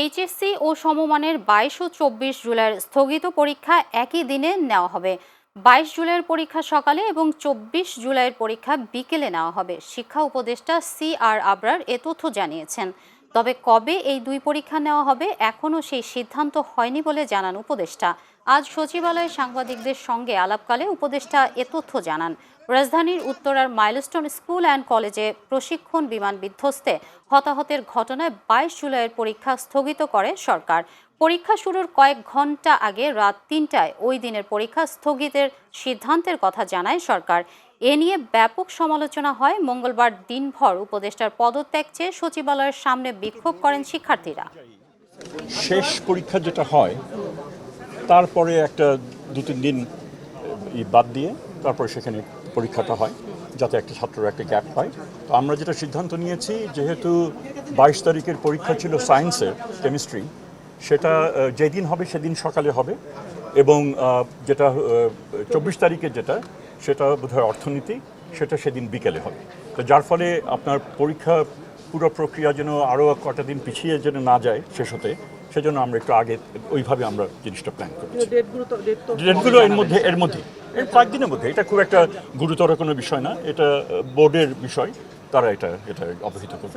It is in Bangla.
এইচএসসি ও সমমানের 22 ও 24 জুলাইয়ের স্থগিত পরীক্ষা একই দিনে নেওয়া হবে। 22 জুলাইয়ের পরীক্ষা সকালে এবং 24 জুলাইয়ের পরীক্ষা বিকেলে নেওয়া হবে। শিক্ষা উপদেষ্টা CR আবরার এ তথ্য জানিয়েছেন। তবে কবে এই দুই পরীক্ষা নেওয়া হবে এখনও সেই সিদ্ধান্ত হয়নি বলে জানান উপদেষ্টা। আজ সচিবালয়ে সাংবাদিকদের সঙ্গে আলাপকালে উপদেষ্টা এ তথ্য জানান। রাজধানীর উত্তরার মাইলস্টোন স্কুল অ্যান্ড কলেজে প্রশিক্ষণ বিমান বিধ্বস্তে হতাহতের ঘটনায় 22 জুলাইয়ের পরীক্ষা স্থগিত করে সরকার। পরীক্ষা শুরুর কয়েক ঘন্টা আগে রাত 3টায় ওই দিনের পরীক্ষা স্থগিতের সিদ্ধান্তের কথা জানায় সরকার। এ নিয়ে ব্যাপক সমালোচনা হয়। মঙ্গলবার দিনভর উপদেষ্টার পদত্যাগ চেয়ে সচিবালয়ের সামনে বিক্ষোভ করেন শিক্ষার্থীরা। শেষ পরীক্ষা যেটা হয় তারপরে একটা 2-3 দিন বাদ দিয়ে তারপরে সেখানে পরীক্ষাটা হয়, যাতে একটা ছাত্ররা একটা গ্যাপ পায়। তো আমরা যেটা সিদ্ধান্ত নিয়েছি, যেহেতু 22 তারিখের পরীক্ষা ছিল সায়েন্সের, কেমিস্ট্রি, সেটা যেদিন হবে সেদিন সকালে হবে, এবং যেটা 24 তারিখের সেটা বোধহয় অর্থনীতি, সেটা সেদিন বিকেলে হবে। তো যার ফলে আপনার পরীক্ষা পুরো প্রক্রিয়া যেন আরও কটা দিন পিছিয়ে যেন না যায় শেষ হতে, সেজন্য আমরা একটু আগে ওইভাবে আমরা জিনিসটা প্ল্যান করেছি। ডেটগুলো এর মধ্যে কয়েকদিনের মধ্যে। এটা খুব একটা গুরুতর কোনো বিষয় না, এটা বোর্ডের বিষয়, তারা এটা অবহিত করবে।